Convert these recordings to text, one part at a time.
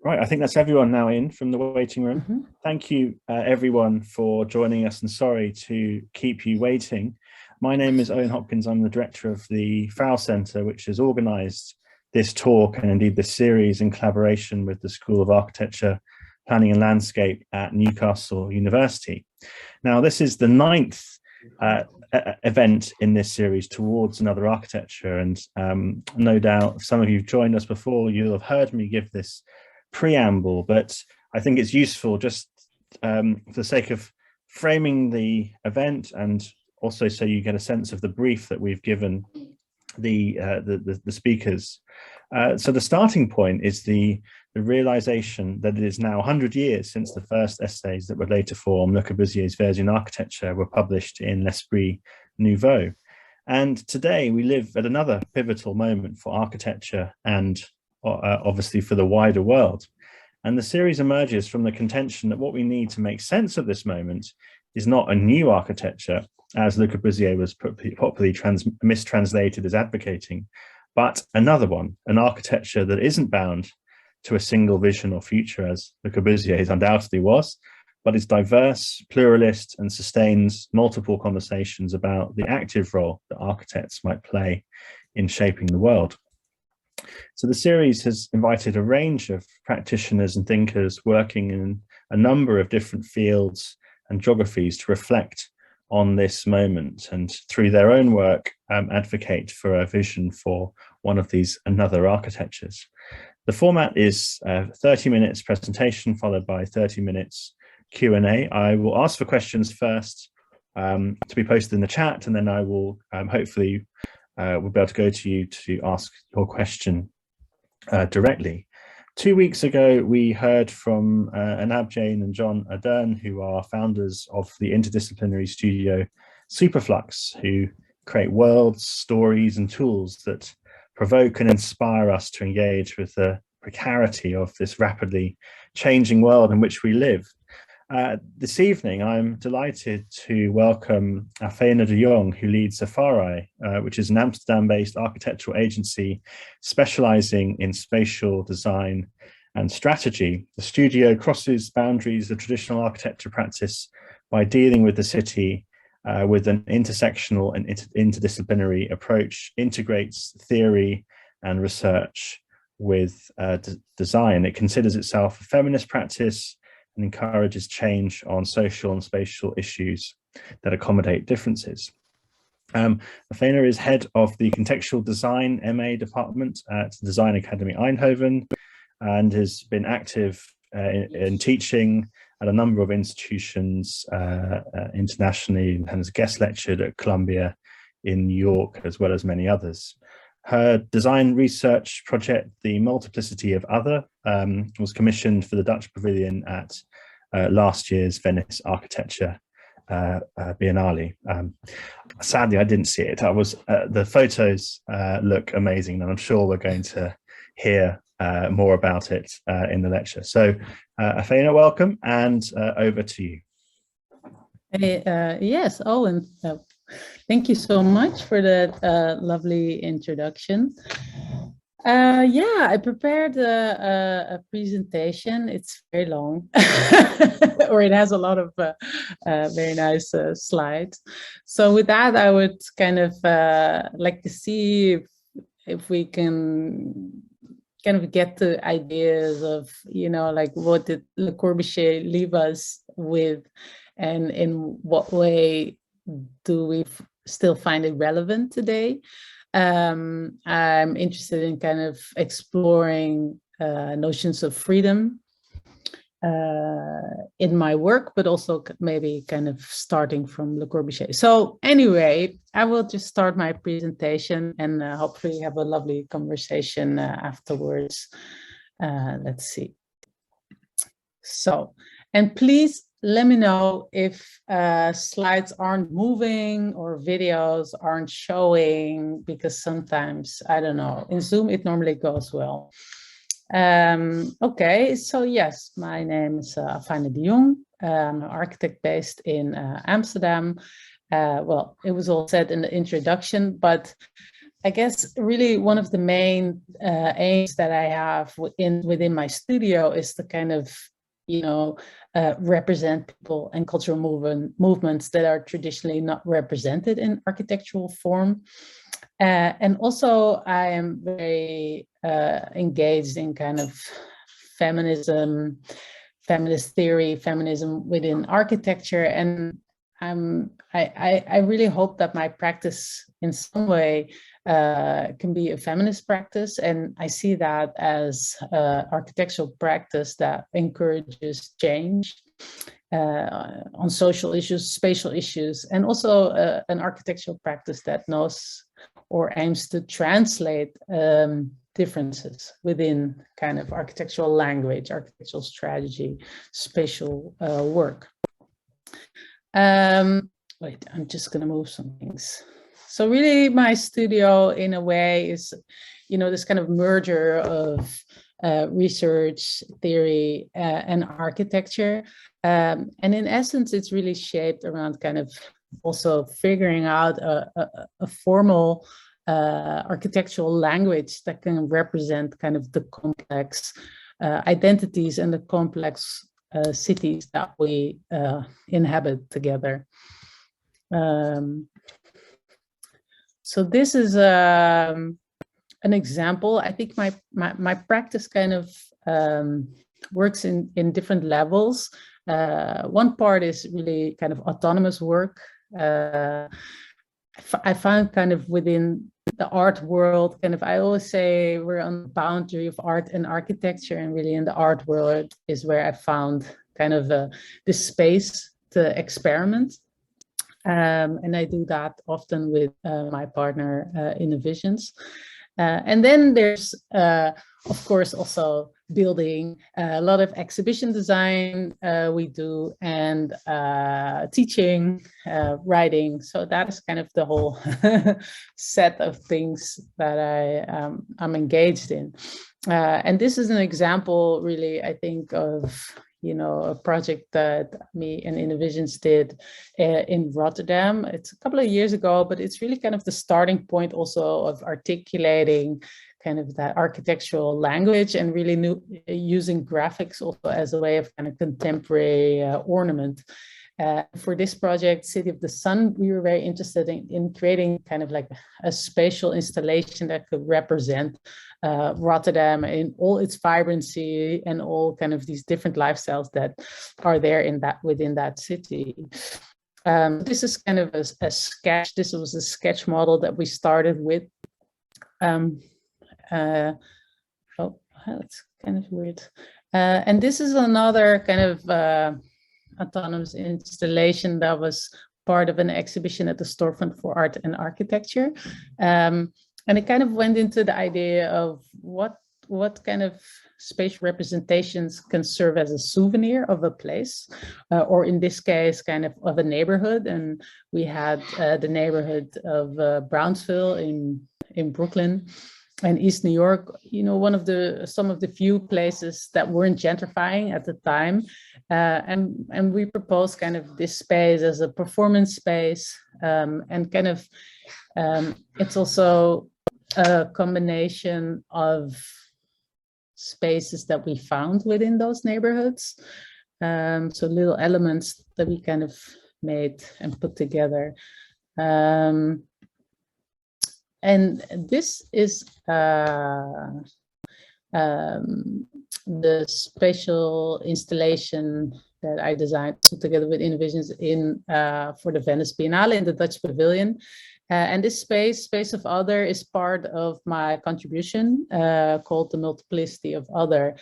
Right, I think that's everyone now in from the waiting room. Thank you, everyone, for joining us, and sorry to keep you waiting. My name is Owen Hopkins. I'm the director of the AFARAI Centre, which has organised this talk and indeed this series in collaboration with the School of Architecture, Planning and Landscape at Newcastle University. Now, this is the ninth event in this series towards another architecture, and no doubt some of you have joined us before. You'll have heard me give this preamble, but I think it's useful just for the sake of framing the event, and also so you get a sense of the brief that we've given the speakers. So the starting point is the realization that it is now 100 years since the first essays that would later form Le Corbusier's Vers une Architecture were published in L'Esprit Nouveau. And today we live at another pivotal moment for architecture and obviously for the wider world. And the series emerges from the contention that what we need to make sense of this moment is not a new architecture, as Le Corbusier was popularly mistranslated as advocating, but another one, an architecture that isn't bound to a single vision or future, as Le Corbusier's undoubtedly was, but is diverse, pluralist, and sustains multiple conversations about the active role that architects might play in shaping the world. So the series has invited a range of practitioners and thinkers working in a number of different fields and geographies to reflect on this moment, and through their own work advocate for a vision for one of these another architectures. The format is 30 minutes presentation followed by 30 minutes Q&A. I will ask for questions first to be posted in the chat, and then I will hopefully we'll be able to go to you to ask your question directly. 2 weeks ago, we heard from Anab Jain and John Ardern, who are founders of the interdisciplinary studio Superflux, who create worlds, stories, and tools that provoke and inspire us to engage with the precarity of this rapidly changing world in which we live. This evening, I'm delighted to welcome Afaina de Jong, who leads AFARAI, which is an Amsterdam-based architectural agency specializing in spatial design and strategy. The studio crosses boundaries of traditional architecture practice by dealing with the city with an intersectional and interdisciplinary approach, integrates theory and research with design. It considers itself a feminist practice and encourages change on social and spatial issues that accommodate differences. Afaina is head of the Contextual Design MA department at the Design Academy Eindhoven, and has been active in teaching at a number of institutions internationally, and has guest lectured at Columbia in New York, as well as many others. Her design research project, The Multiplicity of Other, was commissioned for the Dutch Pavilion at last year's Venice Architecture Biennale. Sadly, I didn't see it. The photos look amazing, and I'm sure we're going to hear more about it in the lecture. So, Afaina, welcome, and over to you. Yes, Owen. Thank you so much for that lovely introduction. Yeah, I prepared a presentation. It's very long, or it has a lot of very nice slides. So with that, I would kind of like to see if we can kind of get the ideas of, you know, like what did Le Corbusier leave us with, and in what way do we still find it relevant today? I'm interested in kind of exploring notions of freedom in my work, but also maybe kind of starting from Le Corbusier. So anyway, I will just start my presentation and hopefully have a lovely conversation afterwards. Let's see. So, and please let me know if slides aren't moving or videos aren't showing, because sometimes, I don't know, in Zoom it normally goes well. Okay, so yes, my name is Afaina de Jong. I'm an architect based in Amsterdam. Well, it was all said in the introduction, but I guess really one of the main aims that I have within my studio is to kind of, represent people and cultural movements that are traditionally not represented in architectural form. And also I am very engaged in kind of feminism, feminist theory, feminism within architecture. And I really hope that my practice in some way can be a feminist practice. And I see that as architectural practice that encourages change on social issues, spatial issues, and also an architectural practice that knows or aims to translate differences within kind of architectural language, architectural strategy, spatial work. Wait, I'm just going to move some things. So really my studio in a way is, this kind of merger of research, theory, and architecture. And in essence, it's really shaped around kind of also figuring out a formal architectural language that can represent kind of the complex identities and the complex cities that we inhabit together. So this is an example. I think my practice kind of works in different levels. One part is really kind of autonomous work. I found kind of within the art world, kind of, I always say we're on the boundary of art and architecture, and really in the art world is where I found kind of this space to experiment. And I do that often with my partner, Innovisions. And then there's, of course, also building, a lot of exhibition design we do, and teaching, writing. So that is kind of the whole set of things that I'm engaged in. And this is an example, really, I think, of a project that me and Innovisions did in Rotterdam. It's a couple of years ago, but it's really kind of the starting point also of articulating kind of that architectural language and really using graphics also as a way of kind of contemporary ornament. For this project, City of the Sun, we were very interested in creating kind of like a spatial installation that could represent Rotterdam in all its vibrancy and all kind of these different lifestyles that are there within that city. This is kind of a sketch. This was a sketch model that we started with. Oh, that's kind of weird. And this is another kind of autonomous installation that was part of an exhibition at the Storefront for Art and Architecture. And it kind of went into the idea of what kind of spatial representations can serve as a souvenir of a place, or in this case, kind of a neighborhood. And we had the neighborhood of Brownsville in Brooklyn and East New York, some of the few places that weren't gentrifying at the time. And we proposed kind of this space as a performance space, and kind of, it's also a combination of spaces that we found within those neighborhoods. So little elements that we kind of made and put together. And this is the spatial installation that I designed together with Innovisions for the Venice Biennale in the Dutch Pavilion. And this space of other, is part of my contribution called the Multiplicity of Other.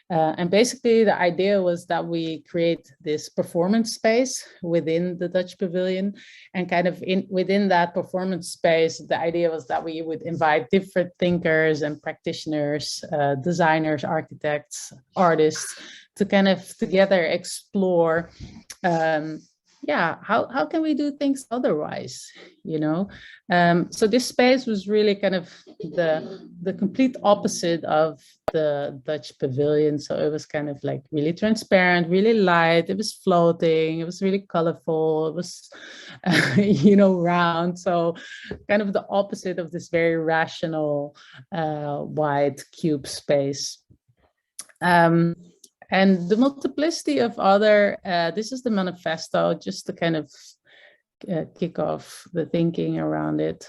And basically the idea was that we create this performance space within the Dutch Pavilion, and kind of within that performance space, the idea was that we would invite different thinkers and practitioners, designers, architects, artists, to kind of together explore yeah, how can we do things otherwise, you know? So this space was really kind of the complete opposite of the Dutch pavilion. So it was kind of like really transparent, really light, it was floating, it was really colorful, it was, you know, round. So kind of the opposite of this very rational, wide cube space. And the multiplicity of other, this is the manifesto, just to kind of kick off the thinking around it.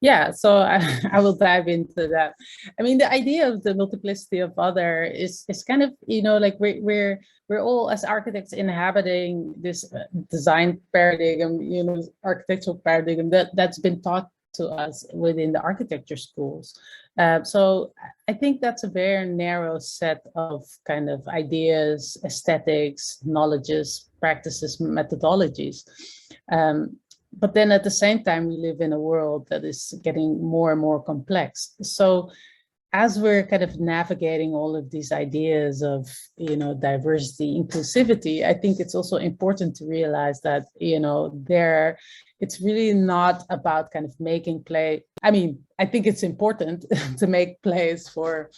Yeah, so I will dive into that. I mean, the idea of the multiplicity of other is kind of, you know, like we're all as architects inhabiting this design paradigm, you know, architectural paradigm that's been taught to us within the architecture schools. So I think that's a very narrow set of kind of ideas, aesthetics, knowledges, practices, methodologies. But then at the same time, we live in a world that is getting more and more complex. So as we're kind of navigating all of these ideas of, you know, diversity, inclusivity, I think it's also important to realize that, you know, it's really not about kind of making play. I mean, I think it's important to make plays for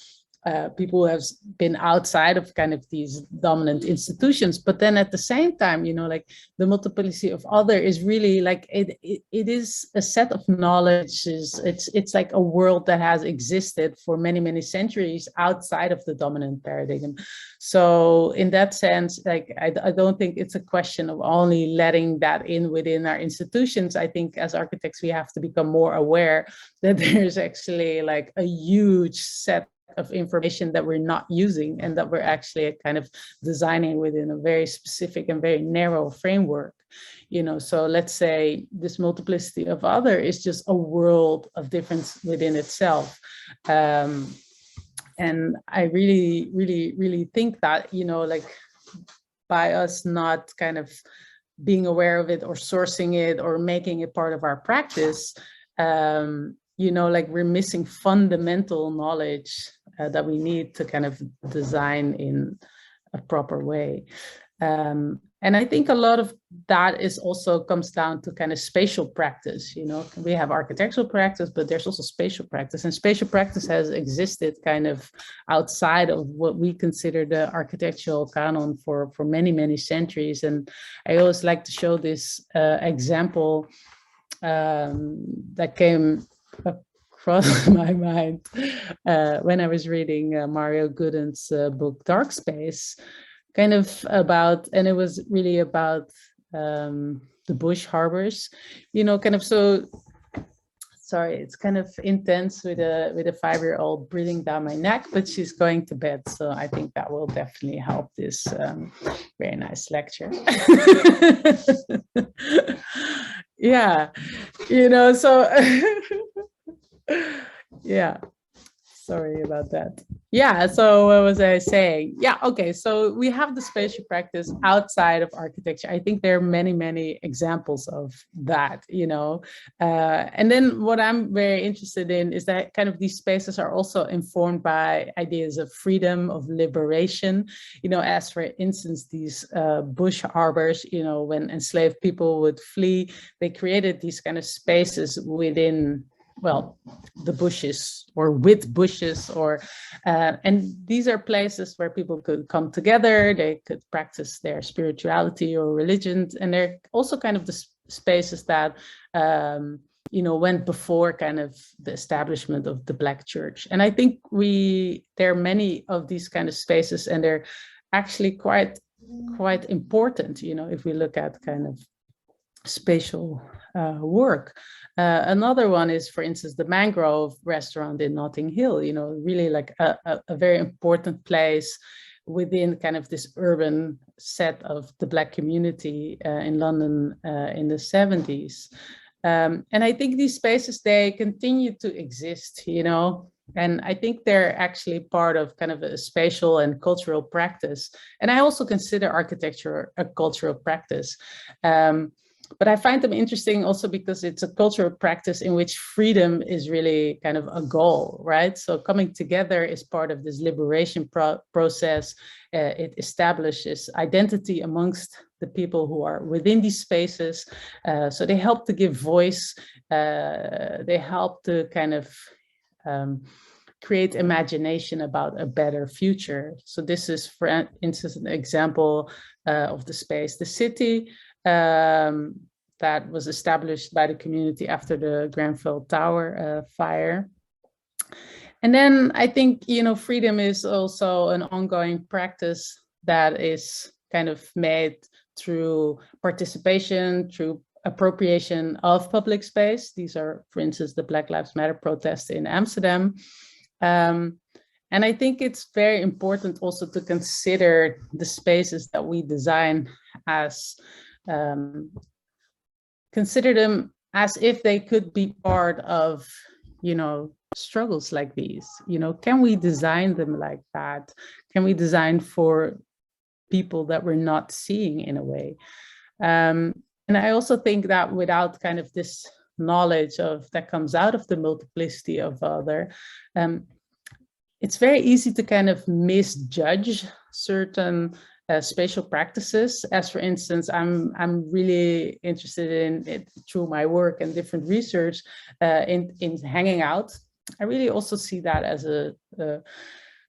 people who have been outside of kind of these dominant institutions, but then at the same time, you know, like the multiplicity of other is really like it is a set of knowledge. It's like a world that has existed for many centuries outside of the dominant paradigm. So in that sense, like I don't think it's a question of only letting that in within our institutions. I think as architects we have to become more aware that there's actually like a huge set of information that we're not using and that we're actually kind of designing within a very specific and very narrow framework, you know. So let's say this multiplicity of other is just a world of difference within itself. And I really think that, you know, like by us not kind of being aware of it or sourcing it or making it part of our practice, you know, like we're missing fundamental knowledge that we need to kind of design in a proper way. And I think a lot of that is also comes down to kind of spatial practice. You know, we have architectural practice, but there's also spatial practice, and spatial practice has existed kind of outside of what we consider the architectural canon for many centuries. And I always like to show this example that came across my mind when I was reading Mario Gooden's book Dark Space, kind of about, and it was really about the bush harbors, you know, kind of. So sorry, it's kind of intense with a 5-year-old breathing down my neck, but she's going to bed, so I think that will definitely help this very nice lecture. Yeah, you know, so yeah. Sorry about that. Yeah, so what was I saying? Yeah, okay, so we have the spatial practice outside of architecture. I think there are many, many examples of that, you know. And then what I'm very interested in is that kind of these spaces are also informed by ideas of freedom, of liberation, you know, as for instance, these bush harbors, you know, when enslaved people would flee, they created these kind of spaces within, well, the bushes or with bushes, or and these are places where people could come together, they could practice their spirituality or religion, and they're also kind of the spaces that you know, went before kind of the establishment of the Black church. And I think there are many of these kind of spaces, and they're actually quite important, you know, if we look at kind of spatial work. Another one is, for instance, the Mangrove restaurant in Notting Hill, you know, really like a very important place within kind of this urban set of the Black community in London in the 70s. And I think these spaces, they continue to exist, you know, and I think they're actually part of kind of a spatial and cultural practice. And I also consider architecture a cultural practice. But I find them interesting also because it's a cultural practice in which freedom is really kind of a goal, right? So coming together is part of this liberation process. It establishes identity amongst the people who are within these spaces. So they help to give voice. They help to kind of create imagination about a better future. So this is, for instance, an example of the space. The city that was established by the community after the Grenfell Tower fire. And then I think, you know, freedom is also an ongoing practice that is kind of made through participation, through appropriation of public space. These are, for instance, the Black Lives Matter protests in Amsterdam. And I think it's very important also to consider the spaces that we design as consider them as if they could be part of, you know, struggles like these. You know, can we design them like that? Can we design for people that we're not seeing in a way? And I also think that without kind of this knowledge of that comes out of the multiplicity of other, it's very easy to kind of misjudge certain spatial practices. As for instance, I'm really interested in it through my work and different research in hanging out. I really also see that as a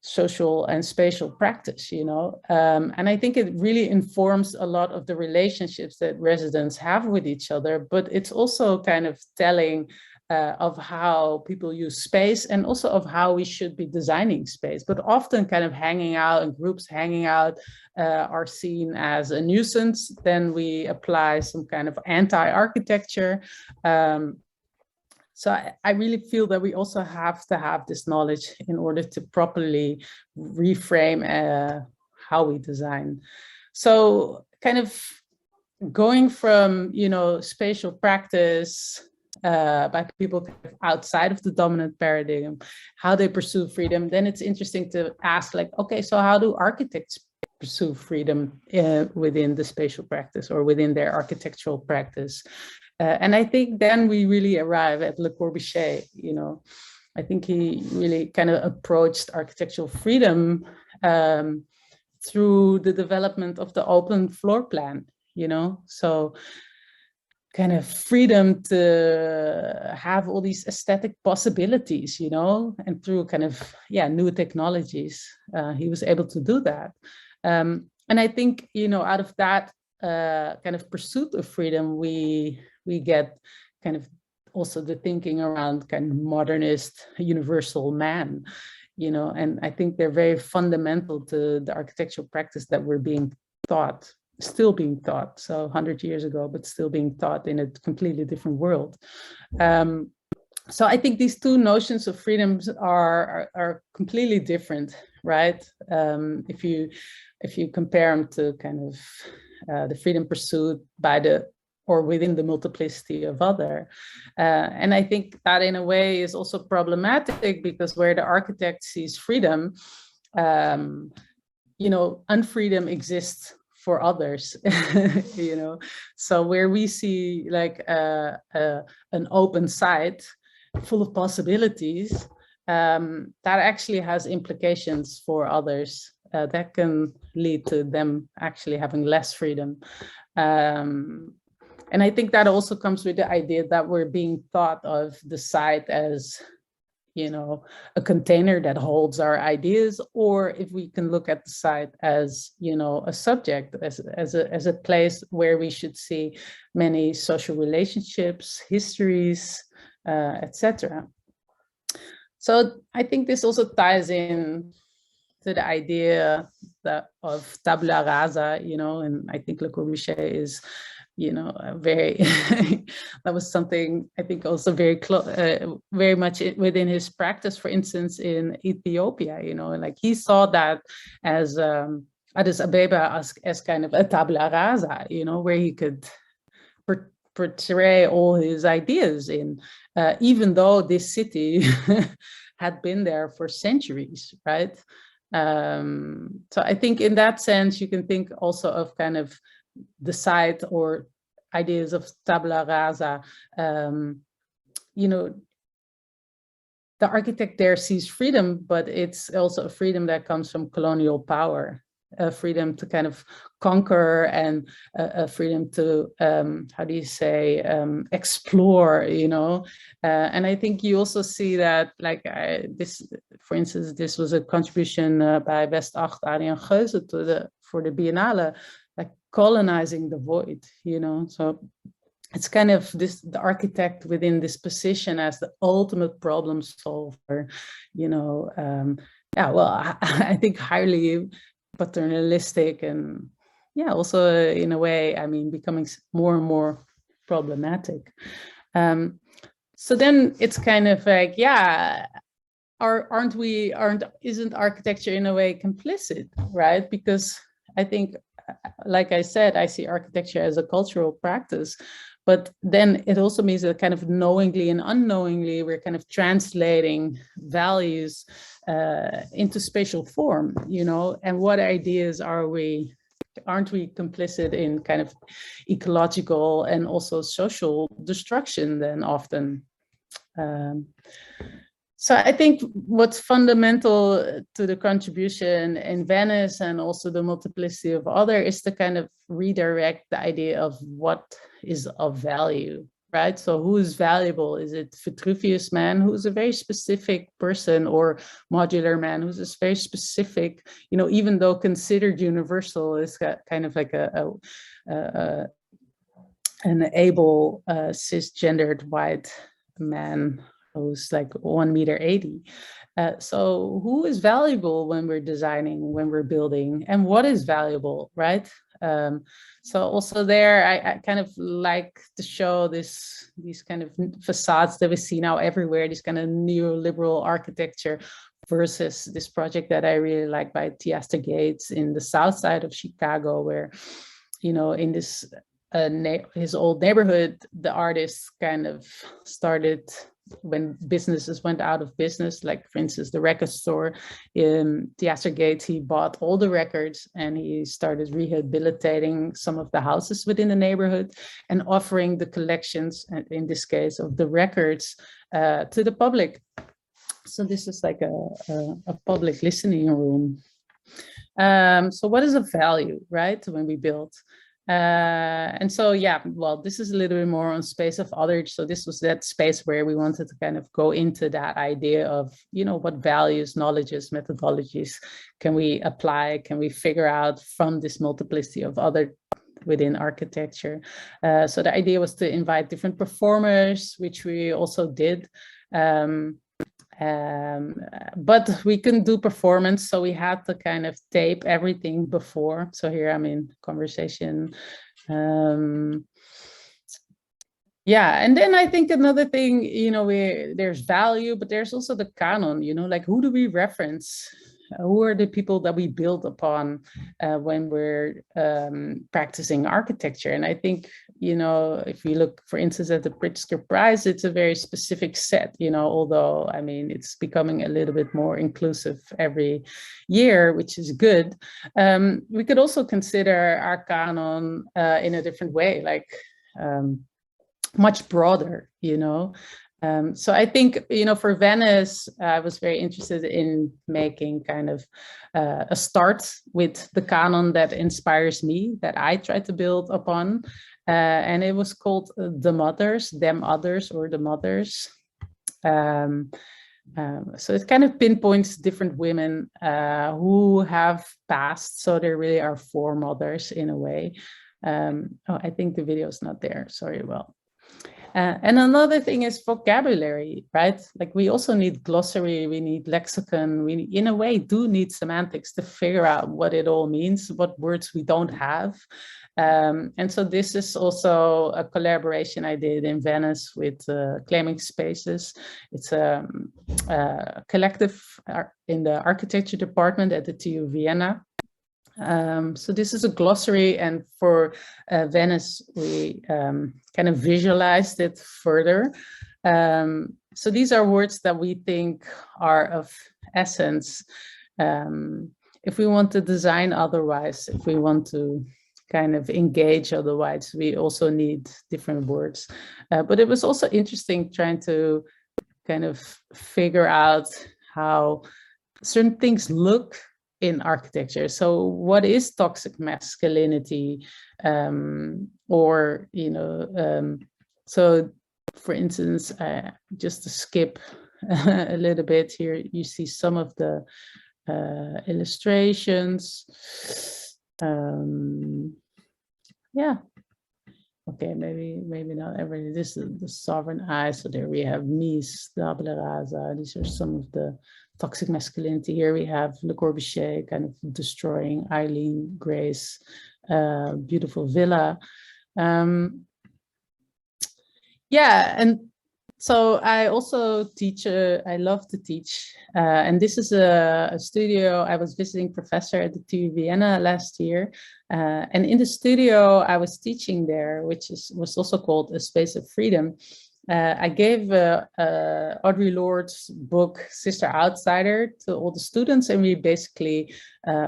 social and spatial practice, you know, and I think it really informs a lot of the relationships that residents have with each other, but it's also kind of telling of how people use space and also of how we should be designing space. But often kind of hanging out and groups hanging out are seen as a nuisance. Then we apply some kind of anti-architecture. So I really feel that we also have to have this knowledge in order to properly reframe how we design. So kind of going from, you know, spatial practice by people outside of the dominant paradigm, how they pursue freedom, then it's interesting to ask, like, okay, so how do architects pursue freedom within the spatial practice or within their architectural practice? And I think then we really arrive at Le Corbusier, you know. I think he really kind of approached architectural freedom through the development of the open floor plan, you know. So kind of freedom to have all these aesthetic possibilities, you know, and through kind of, yeah, new technologies, he was able to do that. And I think, you know, out of that kind of pursuit of freedom, we get kind of also the thinking around kind of modernist universal man, you know, and I think they're very fundamental to the architectural practice that we're being taught, still being taught, so 100 years ago, but still being taught in a completely different world. So I think these two notions of freedoms are completely different, right? If you compare them to kind of the freedom pursued by the or within the multiplicity of other. And I think that in a way is also problematic, because where the architect sees freedom, you know, unfreedom exists for others, you know. So where we see like an open site full of possibilities, that actually has implications for others that can lead to them actually having less freedom. And I think that also comes with the idea that we're being thought of the site as, you know, a container that holds our ideas, or if we can look at the site as, you know, a subject, as a place where we should see many social relationships, histories, etc. So I think this also ties in to the idea that of tabula rasa, you know, and I think Le Corbusier is, you know, very, that was something I think also very much within his practice, for instance, in Ethiopia, you know, like he saw that as Addis Ababa as kind of a tabula rasa, you know, where he could portray all his ideas in, even though this city had been there for centuries, right? So I think in that sense, you can think also of kind of the site or ideas of tabula rasa. You know, the architect there sees freedom, but it's also a freedom that comes from colonial power, a freedom to kind of conquer, and a freedom to, how do you say, explore, you know. And I think you also see that, like this, for instance, this was a contribution by West 8, Adrian Geuze, for the Biennale, like colonizing the void, you know. So it's kind of this, the architect within this position as the ultimate problem solver, you know. Yeah, well, I think highly paternalistic, and yeah, also in a way, I mean, becoming more and more problematic. So then it's kind of like, yeah, isn't architecture in a way complicit, right? Because I think, like I said, I see architecture as a cultural practice, but then it also means that kind of knowingly and unknowingly, we're kind of translating values into spatial form, you know. And what ideas aren't we complicit in kind of ecological and also social destruction then often? So I think what's fundamental to the contribution in Venice and also the multiplicity of other is to kind of redirect the idea of what is of value, right? So who is valuable? Is it Vitruvius Man, who's a very specific person, or Modular Man, who's a very specific, you know, even though considered universal, is kind of like an able cisgendered white man who's like 1.80 meters. So who is valuable when we're designing, when we're building, and what is valuable, right? So also there, I kind of like to show these kind of facades that we see now everywhere, this kind of neoliberal architecture, versus this project that I really like by Theaster Gates in the south side of Chicago, where, you know, in this his old neighborhood, the artist kind of started, when businesses went out of business, like for instance the record store in Theater Gates, he bought all the records and he started rehabilitating some of the houses within the neighborhood and offering the collections, in this case of the records, to the public. So this is like a public listening room. So what is a value, right, when we build? And so, yeah, well, this is a little bit more on space of others. So this was that space where we wanted to kind of go into that idea of, you know, what values, knowledges, methodologies can we apply, can we figure out from this multiplicity of other within architecture. So the idea was to invite different performers, which we also did. But we couldn't do performance, so we had to kind of tape everything before. So here I'm in conversation. Yeah, and then I think another thing, you know, there's value, but there's also the canon, you know, like who do we reference? who are the people that we build upon when we're practicing architecture? And I think, you know, if you look, for instance, at the Pritzker Prize, it's a very specific set, you know, although, I mean, it's becoming a little bit more inclusive every year, which is good. We could also consider our canon in a different way, like much broader, you know. So I think, you know, for Venice, I was very interested in making kind of a start with the canon that inspires me, that I try to build upon. And it was called The Mothers, Them Others, or The Mothers. So it kind of pinpoints different women who have passed. So there really are four mothers in a way. Oh, I think the video is not there. Sorry, well. And another thing is vocabulary, right? Like we also need glossary, we need lexicon, we in a way do need semantics to figure out what it all means, what words we don't have. And so this is also a collaboration I did in Venice with Claiming Spaces. It's a collective in the architecture department at the TU Vienna. So this is a glossary, and for Venice, we kind of visualized it further. So these are words that we think are of essence. If we want to design otherwise, if we want to kind of engage otherwise, we also need different words. But it was also interesting trying to kind of figure out how certain things look in architecture. So what is toxic masculinity? Or, you know, so for instance, just to skip a little bit here, you see some of the illustrations. Yeah. Okay, maybe not every. This is the sovereign eye. So there we have Mies, Tabula Rasa. These are some of the toxic masculinity. Here we have Le Corbusier kind of destroying Eileen Gray's beautiful villa. Yeah, and so I also teach, I love to teach, and this is a studio. I was visiting professor at the TU Vienna last year, and in the studio I was teaching there, which was also called A Space of Freedom. I gave Audre Lorde's book, Sister Outsider, to all the students, and we basically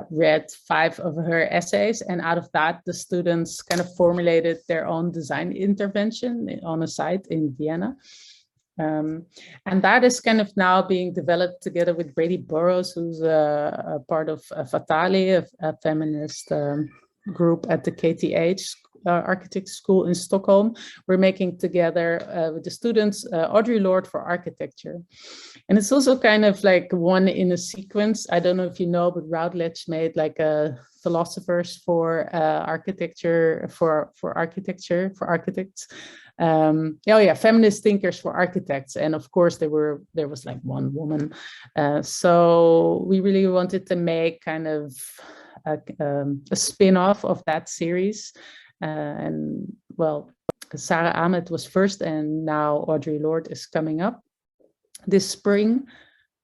read 5 of her essays, and out of that, the students kind of formulated their own design intervention on a site in Vienna. And that is kind of now being developed together with Brady Burrows, who's a part of AFARAI, a feminist group at the KTH Architect School in Stockholm. We're making together with the students Audre Lorde for architecture. And it's also kind of like one in a sequence. I don't know if you know, but Routledge made like a philosophers for architecture, for architects. Oh yeah, feminist thinkers for architects, and of course there was like one woman. So we really wanted to make kind of a spin-off of that series, and well, Sarah Ahmed was first, and now Audre Lorde is coming up this spring.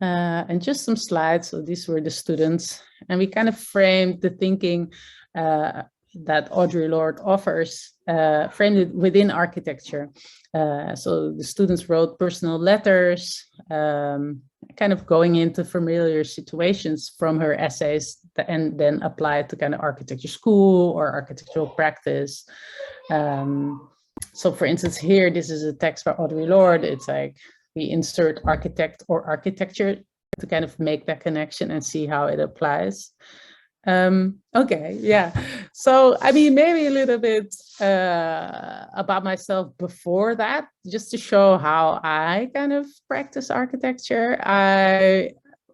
And just some slides. So these were the students, and we kind of framed the thinking that Audre Lorde offers, framed it within architecture. So the students wrote personal letters, kind of going into familiar situations from her essays, and then apply it to kind of architecture school or architectural practice. So for instance, here, this is a text by Audre Lorde. It's like, we insert architect or architecture to kind of make that connection and see how it applies. Okay, yeah. So, I mean, maybe a little bit about myself before that, just to show how I kind of practice architecture. I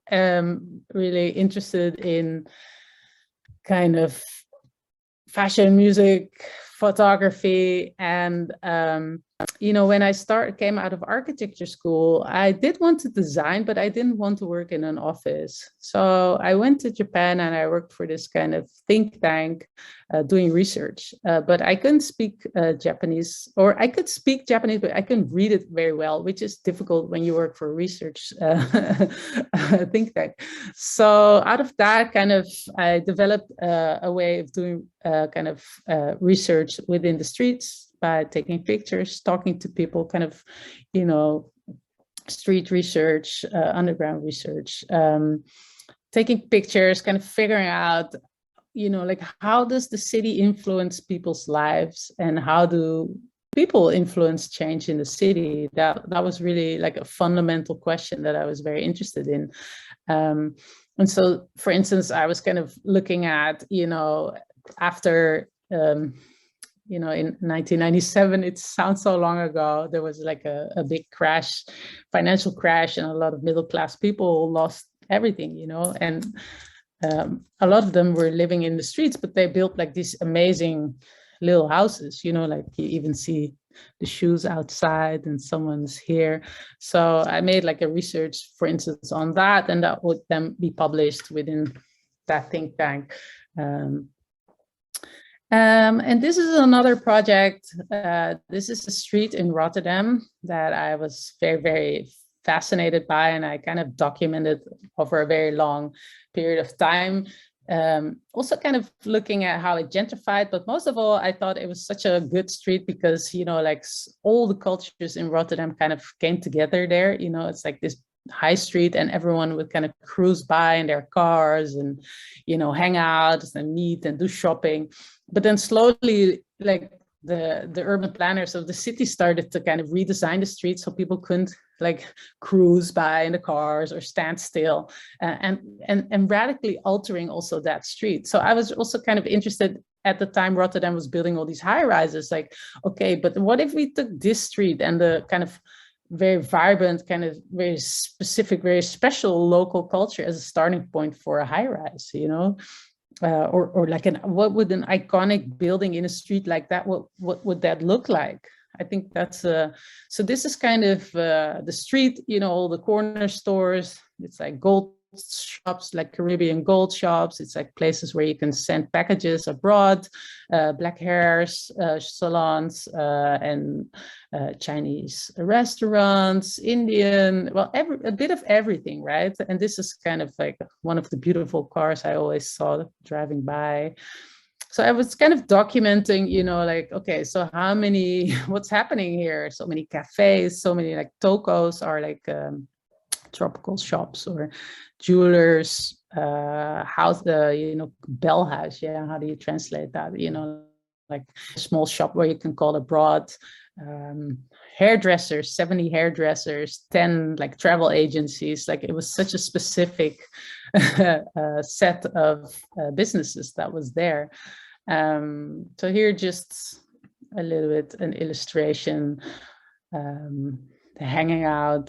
am really interested in kind of fashion, music, photography, and you know, when I came out of architecture school, I did want to design, but I didn't want to work in an office. So I went to Japan and I worked for this kind of think tank doing research. But I couldn't speak Japanese, or I could speak Japanese, but I couldn't read it very well, which is difficult when you work for a research think tank. So out of that, kind of, I developed a way of doing kind of research within the streets, by taking pictures, talking to people, kind of, you know, street research, underground research, taking pictures, kind of figuring out, you know, like, how does the city influence people's lives, and how do people influence change in the city? That was really like a fundamental question that I was very interested in. And so, for instance, I was kind of looking at, you know, after you know, in 1997, it sounds so long ago, there was like a big crash, financial crash, and a lot of middle-class people lost everything, you know, and a lot of them were living in the streets, but they built like these amazing little houses, you know, like you even see the shoes outside and someone's here. So I made like a research, for instance, on that, and that would then be published within that think tank. And this is another project. This is a street in Rotterdam that I was very, very fascinated by, and I kind of documented over a very long period of time. Also kind of looking at how it gentrified, but most of all, I thought it was such a good street because, you know, like all the cultures in Rotterdam kind of came together there. You know, it's like this high street, and everyone would kind of cruise by in their cars and, you know, hang out and meet and do shopping. But then slowly, like the urban planners of the city started to kind of redesign the streets so people couldn't like cruise by in the cars or stand still, and radically altering also that street. So I was also kind of interested at the time Rotterdam was building all these high rises, like, okay, but what if we took this street and the kind of very vibrant, kind of very specific, very special local culture as a starting point for a high rise, you know? Or like what would an iconic building in a street like that, what would that look like? I think that's so this is kind of the street, you know, all the corner stores. It's like gold shops, like Caribbean gold shops. It's like places where you can send packages abroad, black hairs salons, and Chinese restaurants, Indian, well, a bit of everything, right? And this is kind of like one of the beautiful cars I always saw driving by. So I was kind of documenting, you know, like, okay, so how many, what's happening here? So many cafes, so many like tokos are like tropical shops, or jewelers, house, you know, bell house. Yeah, how do you translate that? You know, like a small shop where you can call abroad. Hairdressers, 70 hairdressers, 10 like travel agencies. Like it was such a specific set of businesses that was there. So here just a little bit an illustration, hanging out.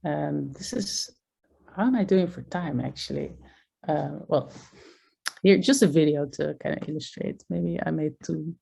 This is, how am I doing for time actually? Well, here just a video to kind of illustrate. Maybe I made two.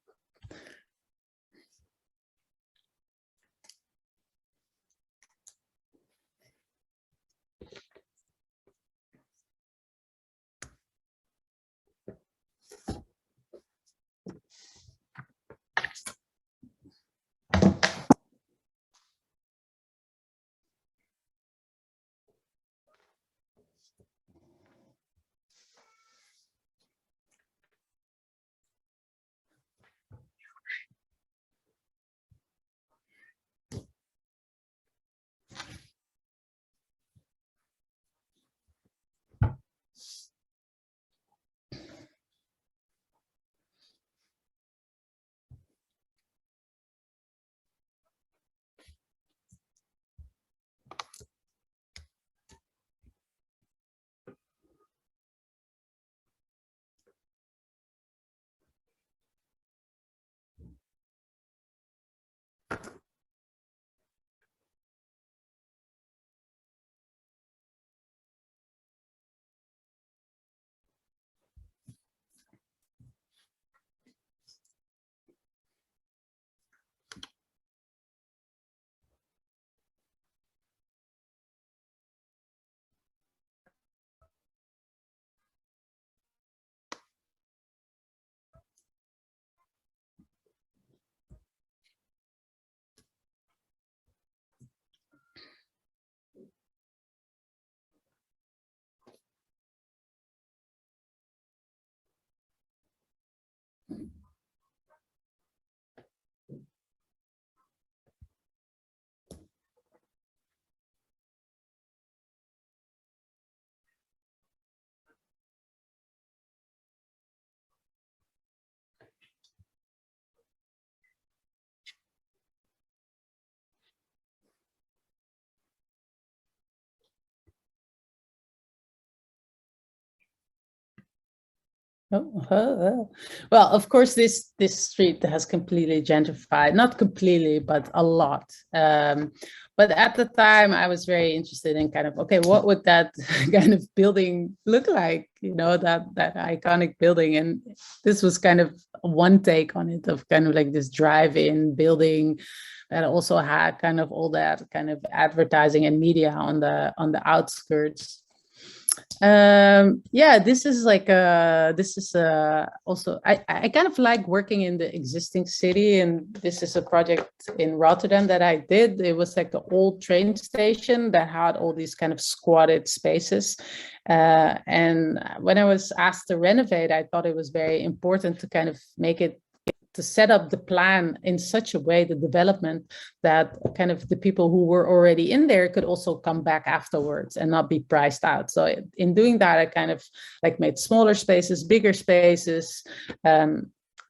Well, of course, this street has completely gentrified, not completely, but a lot. But at the time, I was very interested in kind of, okay, what would that kind of building look like? You know, that iconic building. And this was kind of one take on it, of kind of like this drive-in building that also had kind of all that kind of advertising and media on the outskirts. Yeah, this is like also I kind of like working in the existing city, and this is a project in Rotterdam that I did. It was like an old train station that had all these kind of squatted spaces, and when I was asked to renovate, I thought it was very important to kind of make it, to set up the plan in such a way, the development, that kind of the people who were already in there could also come back afterwards and not be priced out. So in doing that, I kind of like made smaller spaces, bigger spaces,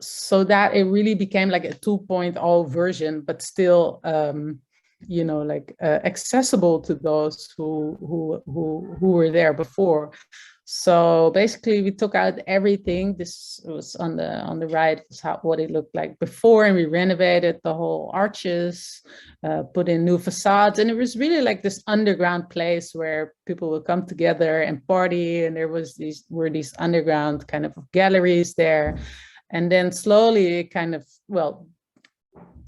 so that it really became like a 2.0 version, but still you know, like accessible to those who were there before. So basically, we took out everything. This was on the right, was what it looked like before, and we renovated the whole arches, put in new facades, and it was really like this underground place where people would come together and party. And there was these underground kind of galleries there, and then slowly, it kind of, well,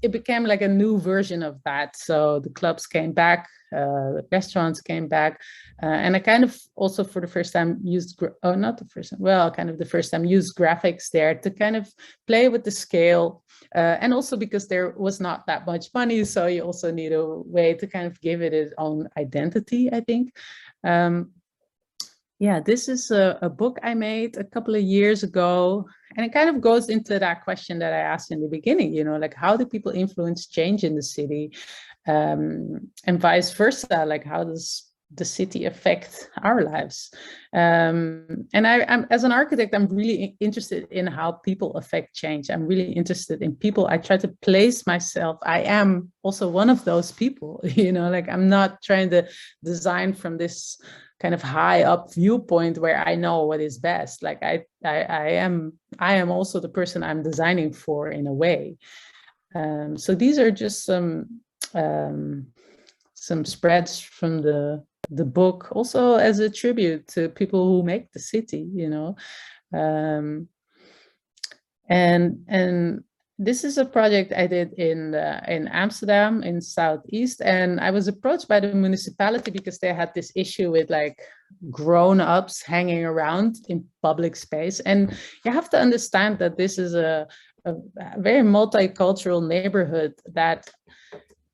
it became like a new version of that. So the clubs came back, the restaurants came back, and I kind of also for the first time used, not the first time, well, kind of the first time used graphics there to kind of play with the scale. And also because there was not that much money, so you also need a way to kind of give it its own identity, I think. Yeah, this is a book I made a couple of years ago, and it kind of goes into that question that I asked in the beginning, you know, like how do people influence change in the city, and vice versa, like how does the city affect our lives? And I'm, as an architect, I'm really interested in how people affect change. I'm really interested in people. I try to place myself. I am also one of those people, you know, like I'm not trying to design from this kind of high up viewpoint where I know what is best. Like I am also the person I'm designing for in a way. So these are just some spreads from the book, also as a tribute to people who make the city, you know. And this is a project I did in Amsterdam in Southeast, and I was approached by the municipality because they had this issue with like grown-ups hanging around in public space. And you have to understand that this is a very multicultural neighborhood that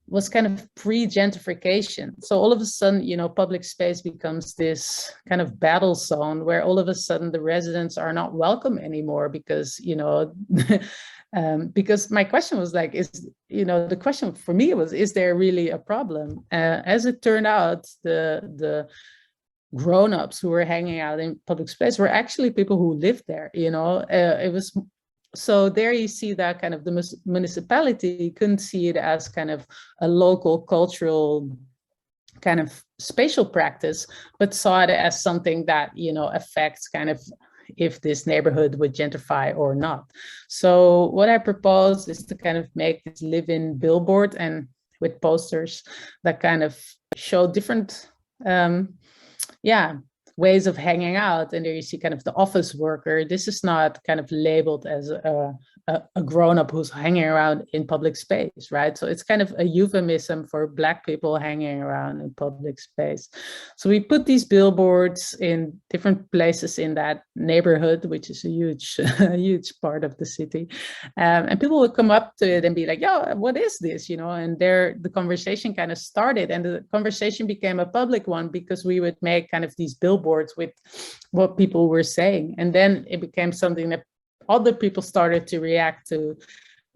was kind of pre-gentrification. So all of a sudden, you know, public space becomes this kind of battle zone where all of a sudden the residents are not welcome anymore because, you know, because my question was like, the question for me was, is there really a problem? As it turned out, the grown-ups who were hanging out in public space were actually people who lived there, you know. It was, so there you see that kind of the municipality couldn't see it as kind of a local cultural kind of spatial practice, but saw it as something that, you know, affects kind of if this neighborhood would gentrify or not. So what I propose is to kind of make this live-in billboard, and with posters that kind of show different ways of hanging out. And there you see kind of the office worker. This is not kind of labeled as a grown-up who's hanging around in public space, right? So it's kind of a euphemism for Black people hanging around in public space. So we put these billboards in different places in that neighborhood, which is a huge, huge part of the city. And people would come up to it and be like, yo, what is this? You know, and there the conversation kind of started, and the conversation became a public one because we would make kind of these billboards with what people were saying. And then it became something that other people started to react to.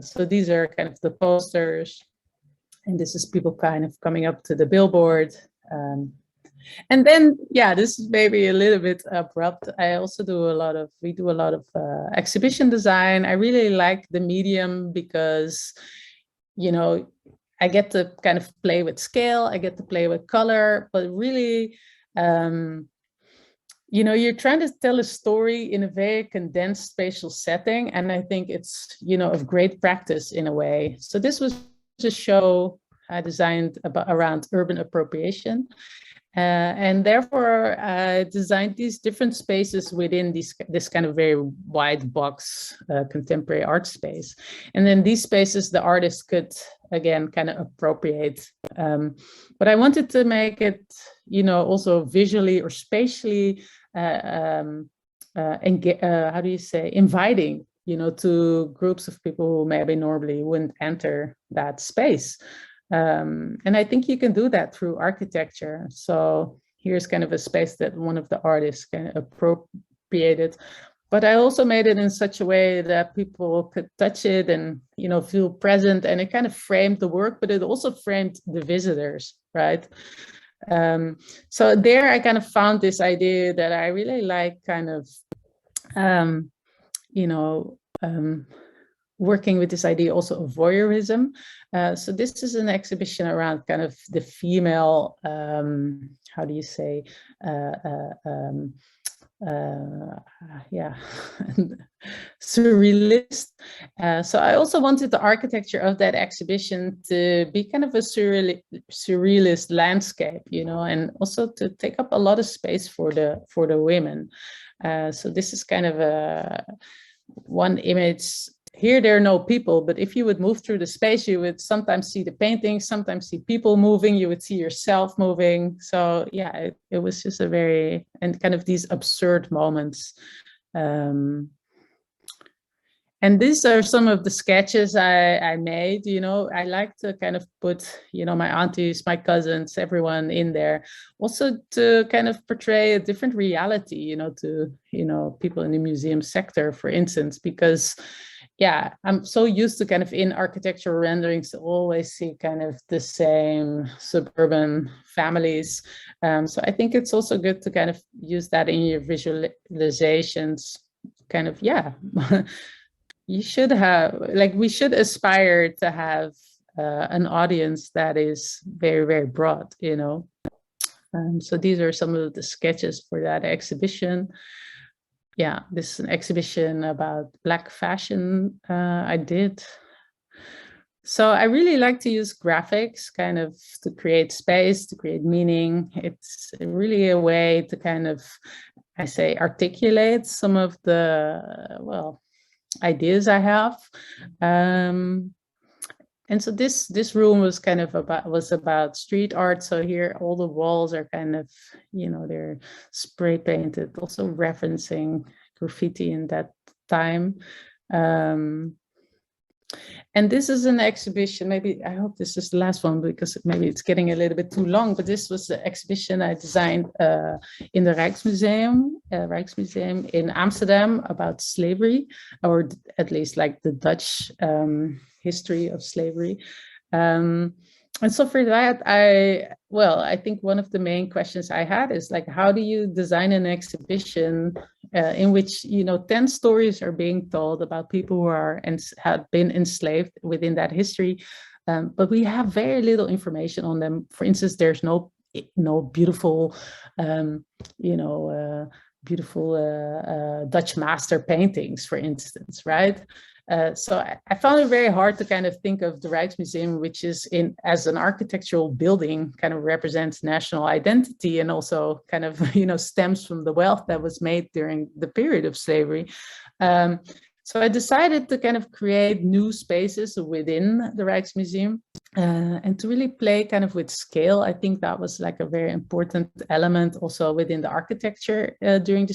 So these are kind of the posters, and this is people kind of coming up to the billboard. And then, yeah, this is maybe a little bit abrupt. I also we do a lot of exhibition design. I really like the medium because, you know, I get to kind of play with scale, I get to play with color, but really, you know, you're trying to tell a story in a very condensed spatial setting. And I think it's, you know, of great practice in a way. So this was a show I designed around urban appropriation. And therefore, I designed these different spaces within this kind of very wide box contemporary art space. And then these spaces, the artist could, again, kind of appropriate. But I wanted to make it, you know, also visually or spatially, how do you say, inviting, you know, to groups of people who maybe normally wouldn't enter that space. And I think you can do that through architecture. So here's kind of a space that one of the artists kind of appropriated. But I also made it in such a way that people could touch it and, you know, feel present. And it kind of framed the work, but it also framed the visitors, right? So there I kind of found this idea that I really like, kind of, you know, working with this idea also of voyeurism. So this is an exhibition around kind of the female, how do you say, yeah, surrealist. So I also wanted the architecture of that exhibition to be kind of a surrealist landscape, you know, and also to take up a lot of space for the women. So this is kind of a one image. Here there are no people, but if you would move through the space, you would sometimes see the paintings, sometimes see people moving, you would see yourself moving. So yeah, it was just a very, and kind of these absurd moments. And these are some of the sketches I made. You know, I like to kind of put, you know, my aunties, my cousins, everyone in there, also to kind of portray a different reality, you know, to, you know, people in the museum sector, for instance, because yeah, I'm so used to kind of in architectural renderings to always see kind of the same suburban families. So I think it's also good to kind of use that in your visualizations, kind of, yeah. You should have, like, we should aspire to have an audience that is very, very broad, you know. So these are some of the sketches for that exhibition. Yeah, this is an exhibition about Black fashion I did. So I really like to use graphics kind of to create space, to create meaning. It's really a way to kind of, I say, articulate some of the, well, ideas I have. And so this room was kind of about street art. So here all the walls are kind of, you know, they're spray painted, also referencing graffiti in that time. And this is an exhibition, maybe, I hope this is the last one because maybe it's getting a little bit too long, but this was the exhibition I designed in the Rijksmuseum in Amsterdam about slavery, or at least like the Dutch history of slavery. And so for that, I think one of the main questions I had is like, how do you design an exhibition in which, you know, 10 stories are being told about people who are and have been enslaved within that history, but we have very little information on them. For instance, there's no beautiful, you know, beautiful Dutch master paintings, for instance, right? So I found it very hard to kind of think of the Rijksmuseum, which is as an architectural building, kind of represents national identity and also kind of, you know, stems from the wealth that was made during the period of slavery. So I decided to kind of create new spaces within the Rijksmuseum and to really play kind of with scale. I think that was like a very important element also within the architecture during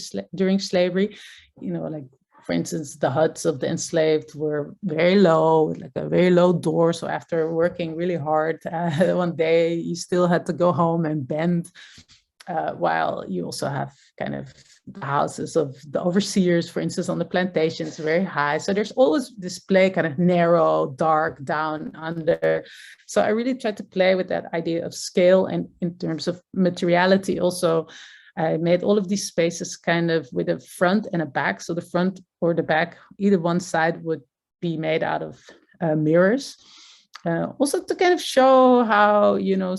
slavery, you know, like, for instance, the huts of the enslaved were very low, like a very low door. So after working really hard, one day you still had to go home and bend, while you also have kind of the houses of the overseers, for instance, on the plantations, very high. So there's always display kind of narrow, dark, down, under. So I really tried to play with that idea of scale, and in terms of materiality also. I made all of these spaces kind of with a front and a back. So the front or the back, either one side would be made out of mirrors. Also to kind of show how, you know,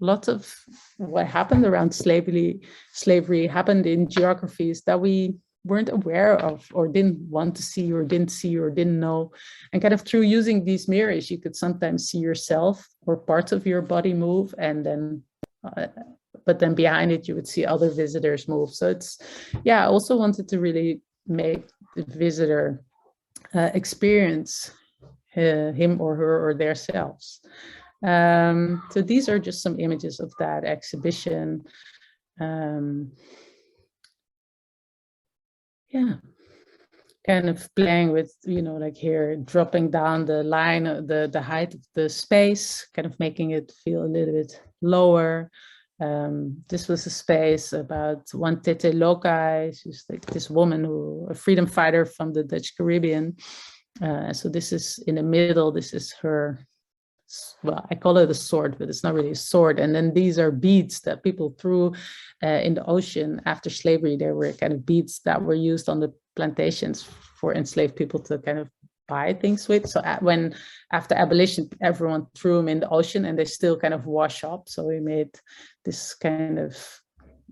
lots of what happened around slavery happened in geographies that we weren't aware of or didn't want to see or didn't know. And kind of through using these mirrors, you could sometimes see yourself or parts of your body move, and then but then behind it you would see other visitors move. So it's, yeah, I also wanted to really make the visitor experience him or her or their selves. So these are just some images of that exhibition. Yeah, kind of playing with, like here, dropping down the line, the height of the space, kind of making it feel a little bit lower. This was a space about one Tete Lokai. She's like this woman a freedom fighter from the Dutch Caribbean. So this is in the middle, this is her, well, I call it a sword, but it's not really a sword. And then these are beads that people threw in the ocean after slavery. There were kind of beads that were used on the plantations for enslaved people to kind of buy things with. So after abolition, everyone threw them in the ocean and they still kind of wash up. So we made this kind of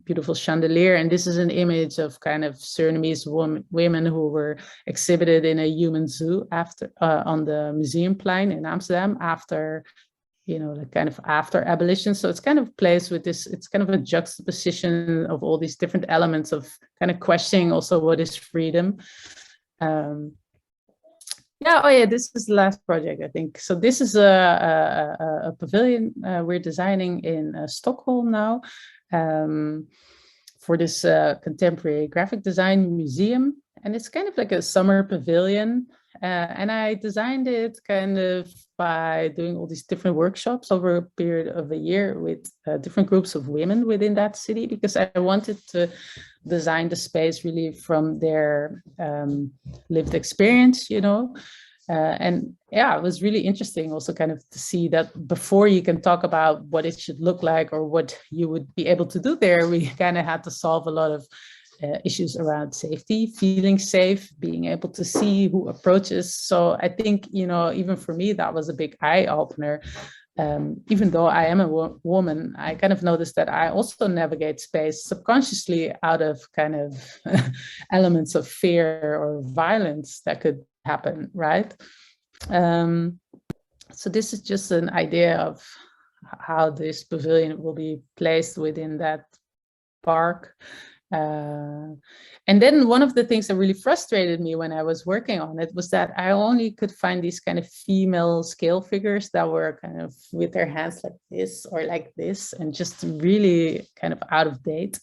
beautiful chandelier. And this is an image of kind of Surinamese women who were exhibited in a human zoo after on the Museumplein in Amsterdam after, like kind of after abolition. So it's kind of plays with this, it's kind of a juxtaposition of all these different elements of kind of questioning also what is freedom. This is the last project, I think. So this is a pavilion we're designing in Stockholm now for this contemporary graphic design museum. And it's kind of like a summer pavilion. And I designed it kind of by doing all these different workshops over a period of a year with different groups of women within that city, because I wanted to design the space really from their lived experience, and yeah, it was really interesting also kind of to see that before you can talk about what it should look like or what you would be able to do there, we kind of had to solve a lot of issues around safety, feeling safe, being able to see who approaches. So I think, even for me, that was a big eye opener. Even though I am a woman, I kind of noticed that I also navigate space subconsciously out of kind of elements of fear or violence that could happen, right? So this is just an idea of how this pavilion will be placed within that park. And then one of the things that really frustrated me when I was working on it was that I only could find these kind of female scale figures that were kind of with their hands like this or like this, and just really kind of out of date.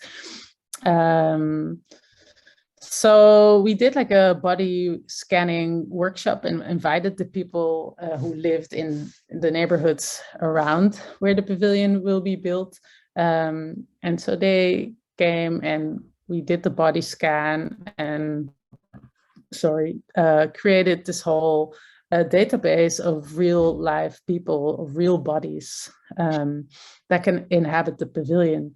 So we did like a body scanning workshop and invited the people who lived in the neighborhoods around where the pavilion will be built. And so they came and we did the body scan and created this whole database of real life people, of real bodies that can inhabit the pavilion.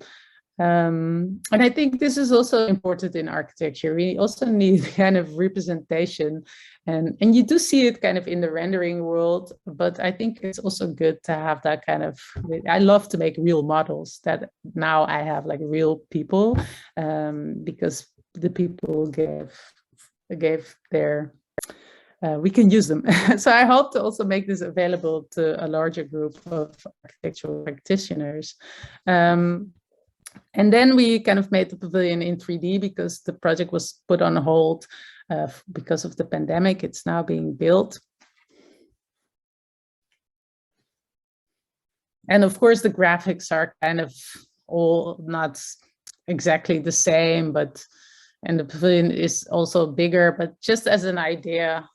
And I think this is also important in architecture. We also need kind of representation, and you do see it kind of in the rendering world, but I think it's also good to have that kind of, I love to make real models that now I have like real people, because the people gave their, we can use them. So I hope to also make this available to a larger group of architectural practitioners. And then we kind of made the pavilion in 3D because the project was put on hold because of the pandemic. It's now being built. And of course, the graphics are kind of all not exactly the same, and the pavilion is also bigger, but just as an idea.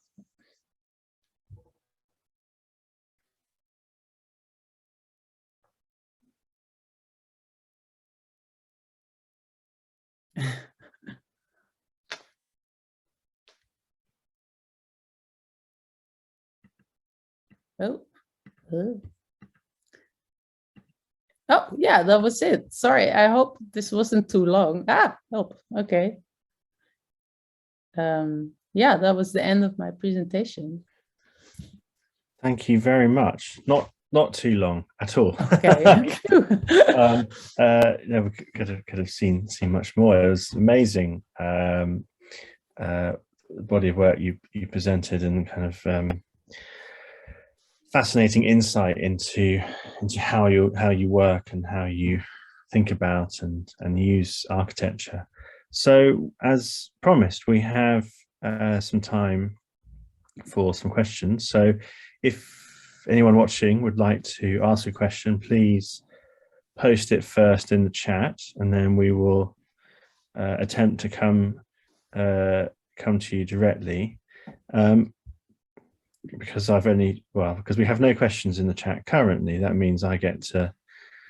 Oh, yeah, that was it. Sorry, I hope this wasn't too long. Okay. Yeah, that was the end of my presentation. Thank you very much. Not Not too long at all. Okay. We could have seen much more. It was amazing body of work you presented, and kind of fascinating insight into how you work and how you think about and use architecture. So, as promised, we have some time for some questions. So, if anyone watching would like to ask a question, please post it first in the chat, and then we will attempt to come to you directly. Because because we have no questions in the chat currently, that means I get to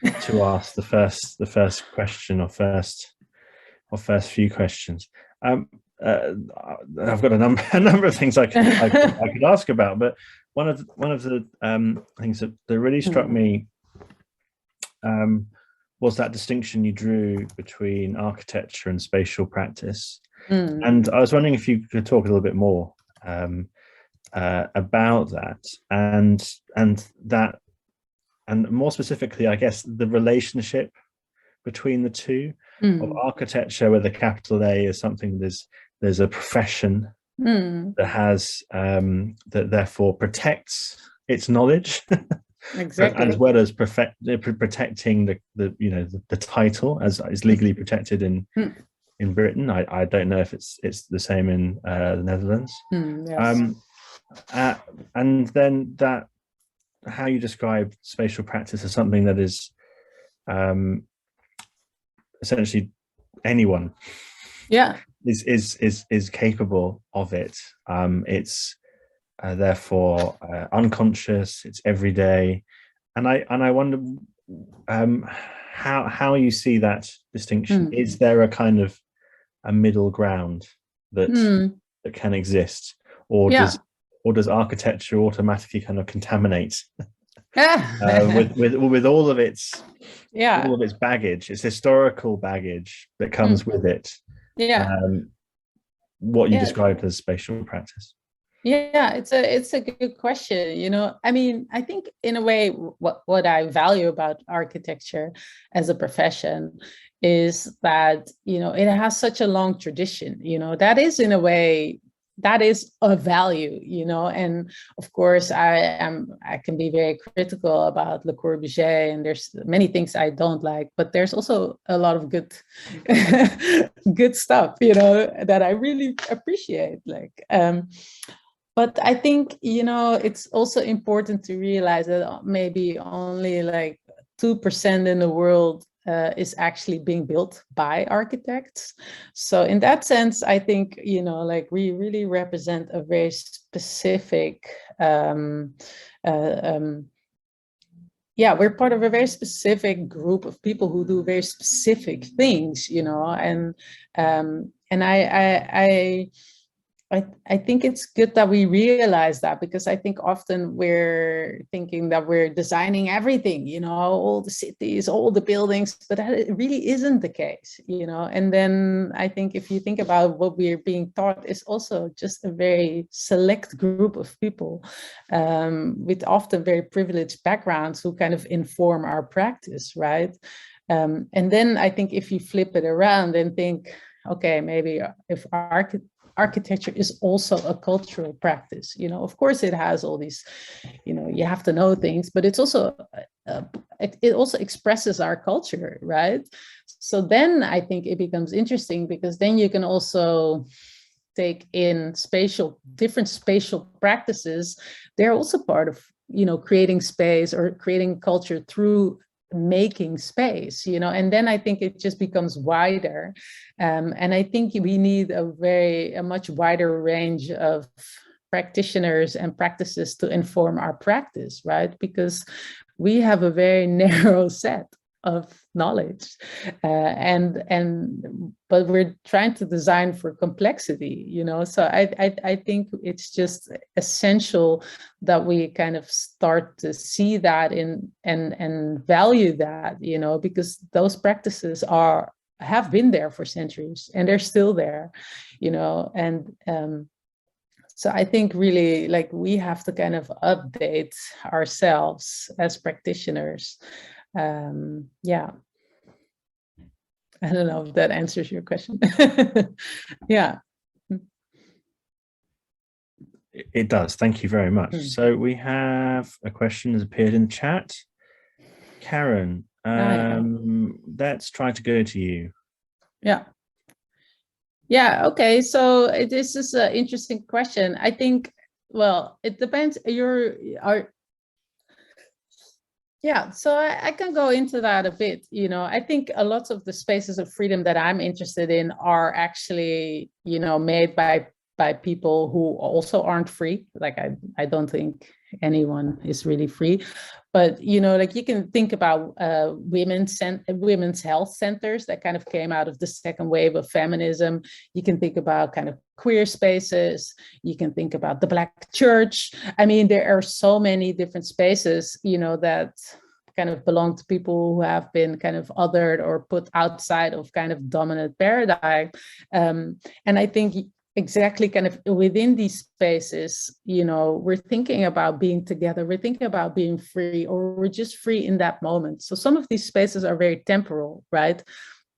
ask the first question, or first few questions. I've got a number of things I could ask about, but one of the things that really struck me was that distinction you drew between architecture and spatial practice. And I was wondering if you could talk a little bit more about that, and more specifically, I guess, the relationship between the two, of architecture with a capital A is something there's a profession that has that therefore protects its knowledge, exactly, as well as protecting the title, as is legally protected in Britain. I don't know if it's the same in the Netherlands. Yes. And then that, how you describe spatial practice as something that is essentially anyone is capable of it. It's therefore unconscious, it's everyday, and I wonder how you see that distinction. Is there a kind of a middle ground that can exist, or does architecture automatically kind of contaminate with all of its baggage, its historical baggage that comes with it? What you described as spatial practice. Yeah, it's a good question. I mean, I think in a way, what I value about architecture as a profession is that, it has such a long tradition. That is, in a way, that is a value, and of course I can be very critical about Le Corbusier, and there's many things I don't like, but there's also a lot of good good stuff, that I really appreciate, but I think, it's also important to realize that maybe only like 2% in the world is actually being built by architects. So in that sense, I think, we really represent a very specific, we're part of a very specific group of people who do very specific things, and I think it's good that we realize that, because I think often we're thinking that we're designing everything, all the cities, all the buildings, but that really isn't the case, And then I think if you think about what we're being taught, is also just a very select group of people with often very privileged backgrounds who kind of inform our practice, right? And then I think if you flip it around and think, okay, maybe if architecture is also a cultural practice, of course it has all these, you have to know things, but it's also it also expresses our culture, right? So then I think it becomes interesting, because then you can also take in different spatial practices. They're also part of creating space or creating culture through making space, and then I think it just becomes wider, and I think we need a much wider range of practitioners and practices to inform our practice, right? Because we have a very narrow set of knowledge, but we're trying to design for complexity, so I think it's just essential that we kind of start to see that and value that, because those practices have been there for centuries and they're still there, and So I think really like we have to kind of update ourselves as practitioners. Yeah. I don't know if that answers your question. Yeah. It does. Thank you very much. So we have a question that's appeared in the chat. Karen, let's try to go to you. Yeah. Yeah. Okay. So this is an interesting question. I think, well, it depends. Yeah, so I can go into that a bit. You know, I think a lot of the spaces of freedom that I'm interested in are actually, you know, made by people who also aren't free. Like I don't think anyone is really free, but you know, like you can think about women's health centers that kind of came out of the second wave of feminism. You can think about kind of queer spaces. You can think about the Black church. I mean, there are so many different spaces, you know, that kind of belong to people who have been kind of othered or put outside of kind of dominant paradigm. And I think exactly kind of within these spaces, you know, we're thinking about being together, we're thinking about being free, or we're just free in that moment. So some of these spaces are very temporal, right?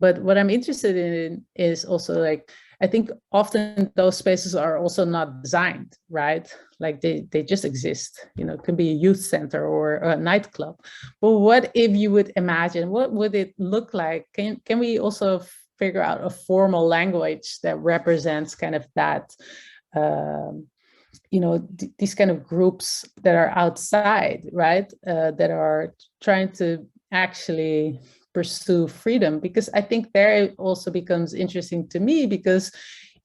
But what I'm interested in is also like, I think often those spaces are also not designed, right? Like they just exist, you know, it can be a youth center or a nightclub. But what if you would imagine, what would it look like? Can we also figure out a formal language that represents kind of that, you know, these kind of groups that are outside, right? That are trying to actually pursue freedom, because I think there it also becomes interesting to me because,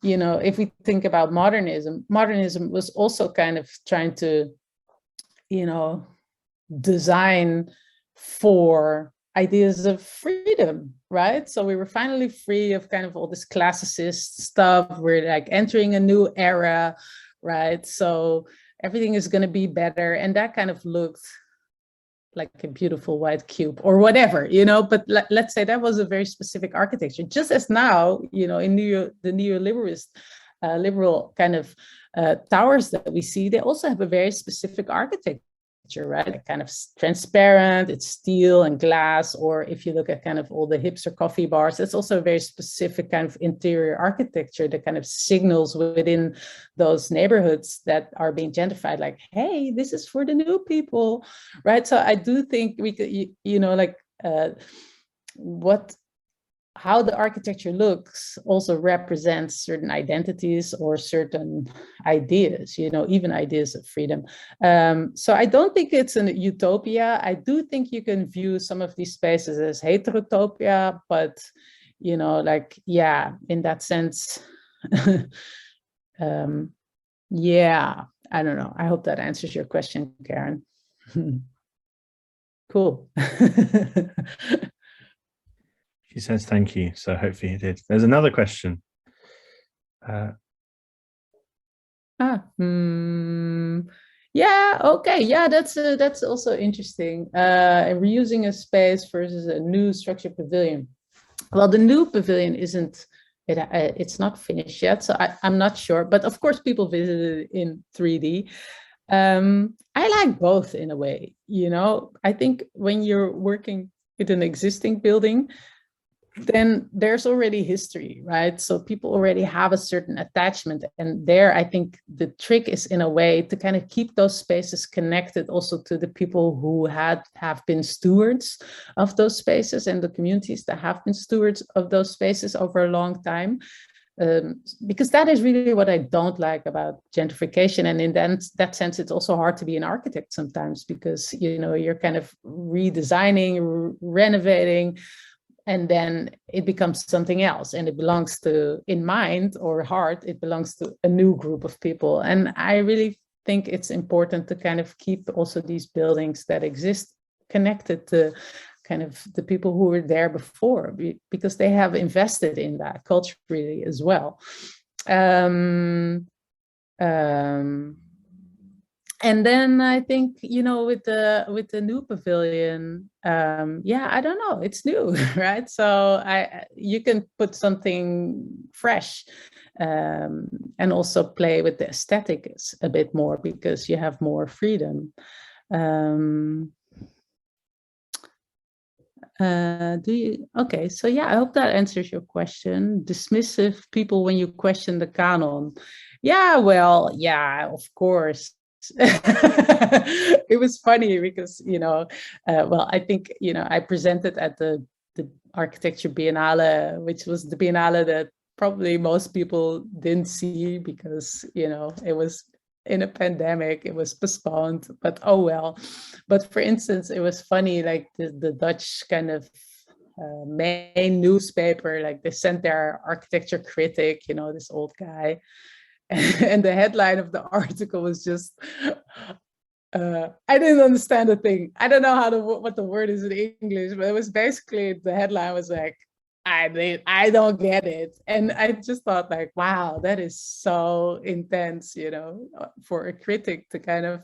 you know, if we think about modernism was also kind of trying to, you know, design for ideas of freedom, right? So we were finally free of kind of all this classicist stuff. We're like entering a new era, right? So everything is going to be better. And that kind of looked like a beautiful white cube or whatever, you know, but let's say that was a very specific architecture, just as now, you know, in the neoliberalist liberal kind of towers that we see, they also have a very specific architecture, right? Kind of transparent, it's steel and glass. Or if you look at kind of all the hipster coffee bars, it's also a very specific kind of interior architecture that kind of signals within those neighborhoods that are being gentrified, like, hey, this is for the new people, right? So I do think we could, you know, like how the architecture looks also represents certain identities or certain ideas, you know, even ideas of freedom. So I don't think it's a utopia. I do think you can view some of these spaces as heterotopia, but, you know, like, yeah, in that sense, yeah, I don't know. I hope that answers your question, Karen. Cool. She says thank you, so hopefully it did. There's another question. Yeah, okay, yeah, that's also interesting. Reusing a space versus a new structured pavilion. Well, the new pavilion it's not finished yet, so I'm not sure. But of course, people visited it in 3D. I like both in a way, you know. I think when you're working with an existing building, then there's already history, right? So people already have a certain attachment. And there, I think the trick is in a way to kind of keep those spaces connected also to the people who have been stewards of those spaces and the communities that have been stewards of those spaces over a long time. Because that is really what I don't like about gentrification. And in that sense, it's also hard to be an architect sometimes because, you know, you're kind of redesigning, renovating, and then it becomes something else, and it belongs to, in mind or heart, it belongs to a new group of people. And I really think it's important to kind of keep also these buildings that exist connected to kind of the people who were there before, because they have invested in that culturally as well. And then I think, you know, with the new pavilion, yeah, I don't know, it's new, right? So you can put something fresh and also play with the aesthetics a bit more because you have more freedom. Okay, so yeah, I hope that answers your question. Dismissive people when you question the canon. Yeah, well, yeah, of course. It was funny because, well, I think, I presented at the Architecture Biennale, which was the Biennale that probably most people didn't see because, it was in a pandemic, it was postponed, but oh well. But for instance, it was funny, like the Dutch kind of main newspaper, like they sent their architecture critic, this old guy, and the headline of the article was just, I didn't understand the thing. I don't know what the word is in English, but it was basically, the headline was like, I don't get it. And I just thought like, wow, that is so intense, for a critic to kind of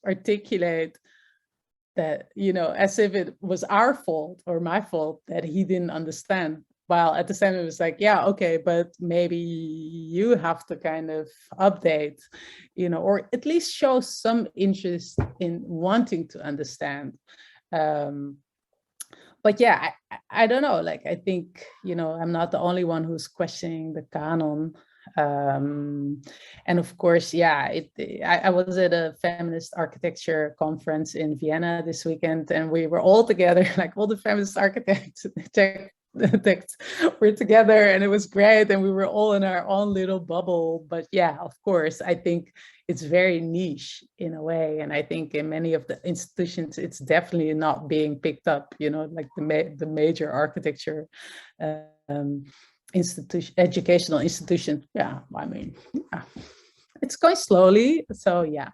articulate that, as if it was our fault or my fault that he didn't understand. While at the same time, it was like, yeah, okay, but maybe you have to kind of update, or at least show some interest in wanting to understand. But yeah, I don't know, like, I think, I'm not the only one who's questioning the canon. And of course, yeah, I was at a feminist architecture conference in Vienna this weekend, and we were all together, like all the feminist architects were together, and it was great, and we were all in our own little bubble. But yeah, of course, I think it's very niche in a way, and I think in many of the institutions it's definitely not being picked up, like the major architecture educational institution. Yeah, I mean, yeah, it's going slowly, so yeah.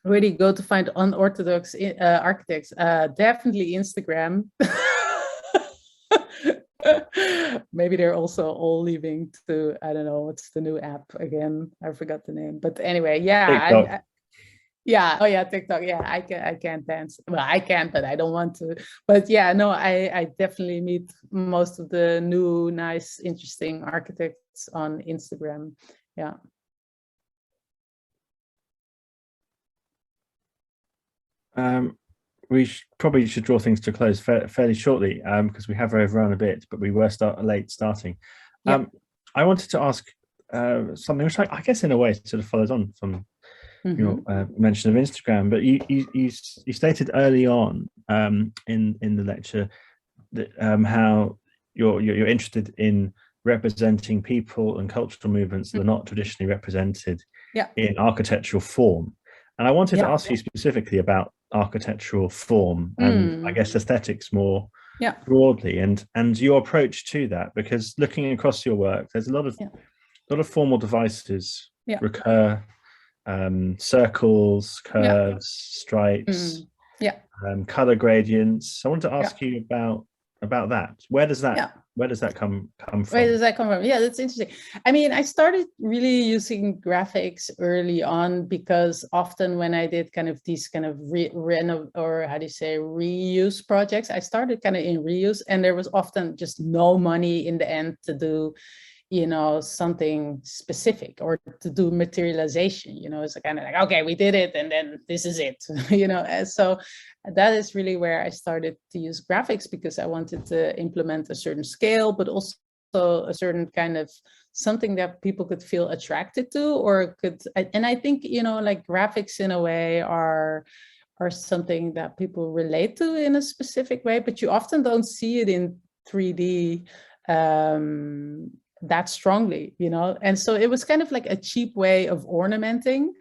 Where do you go to find unorthodox architects? Definitely Instagram. Maybe they're also all leaving to, I don't know, what's the new app again? I forgot the name. But anyway, yeah. Yeah, oh yeah, TikTok. Yeah, I can't dance. Well, I can, but I don't want to. But yeah, no, I definitely meet most of the new, nice, interesting architects on Instagram. Yeah. We probably should draw things to a close fairly shortly because we have overrun a bit, but we were late starting. Yeah. I wanted to ask something which I guess in a way sort of follows on from your mention of Instagram, but you stated early on in the lecture that how you're interested in representing people and cultural movements that are not traditionally represented in architectural form. And I wanted to ask you specifically about architectural form and I guess aesthetics more broadly, and your approach to that, because looking across your work, there's a lot of formal devices recur, circles, curves, stripes, color gradients. I want to ask you about that. Where does that come from? Where does that come from? Yeah, that's interesting. I mean, I started really using graphics early on because often when I did kind of these kind of reuse projects, I started kind of in reuse, and there was often just no money in the end to do, something specific or to do materialization. It's kind of like, okay, we did it, and then this is it. And so that is really where I started to use graphics, because I wanted to implement a certain scale, but also a certain kind of something that people could feel attracted to, or could, and I think, like graphics in a way are something that people relate to in a specific way, but you often don't see it in 3D that strongly, and so it was kind of like a cheap way of ornamenting.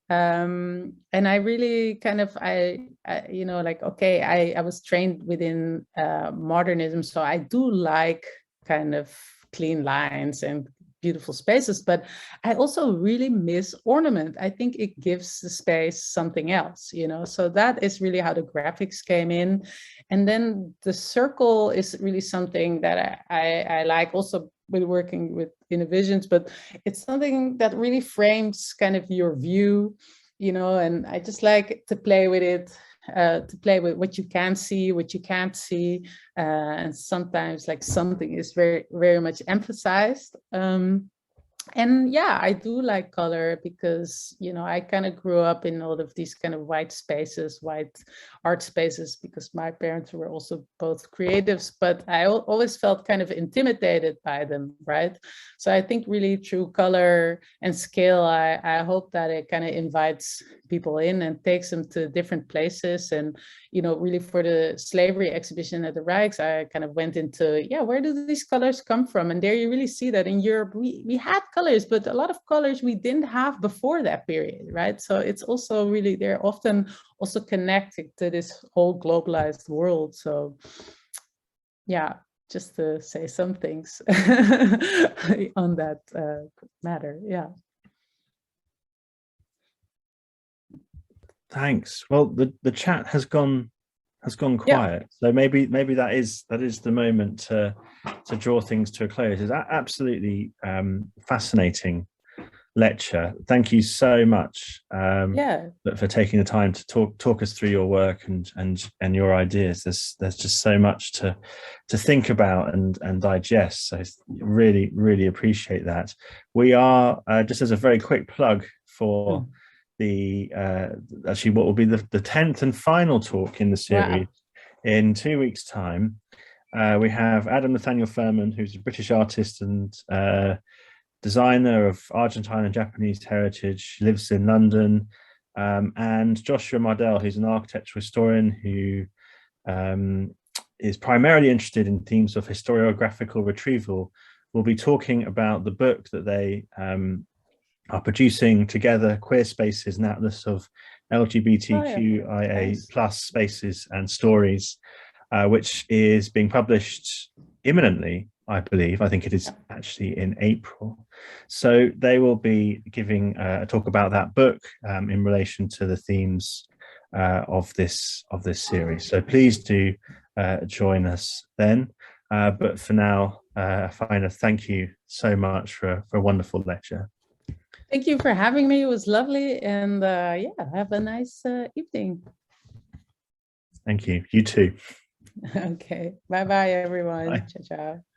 And I really kind of, I was trained within modernism, so I do like kind of clean lines and beautiful spaces, but I also really miss ornament. I think it gives the space something else, so that is really how the graphics came in. And then the circle is really something that I like also with working with Innovisions, but it's something that really frames kind of your view, and I just like to play with it, to play with what you can see, what you can't see, and sometimes like something is very, very much emphasized. And yeah, I do like color because, you know, I kind of grew up in all of these kind of white spaces, white art spaces, because my parents were also both creatives, but I always felt kind of intimidated by them, right? So I think really through color and scale, I hope that it kind of invites people in and takes them to different places. And, you know, really for the slavery exhibition at the Rijks, I kind of went into, yeah, where do these colors come from? And there you really see that in Europe, we had colors, but a lot of colors we didn't have before that period, right? So it's also really, they're often also connected to this whole globalized world. So yeah, just to say some things on that matter. Yeah. Thanks. Well, the chat has gone quiet, so maybe that is the moment to draw things to a close. It's absolutely fascinating lecture. Thank you so much for taking the time to talk us through your work and your ideas. There's just so much to think about and digest. So really appreciate that. We are just as a very quick plug for the actually what will be the 10th and final talk in the series. In 2 weeks' time. We have Adam Nathaniel Furman, who's a British artist and designer of Argentine and Japanese heritage, lives in London, and Joshua Mardell, who's an architectural historian who is primarily interested in themes of historiographical retrieval, will be talking about the book that they are producing together, Queer Spaces, an atlas of LGBTQIA plus spaces and stories, which is being published imminently, I believe. I think it is actually in April. So they will be giving a talk about that book in relation to the themes of this series. So please do join us then. But for now, Afaina, thank you so much for a wonderful lecture. Thank you for having me. It was lovely. And yeah, have a nice evening. Thank you. You too. Okay. Bye-bye, everyone. Bye. Ciao, ciao.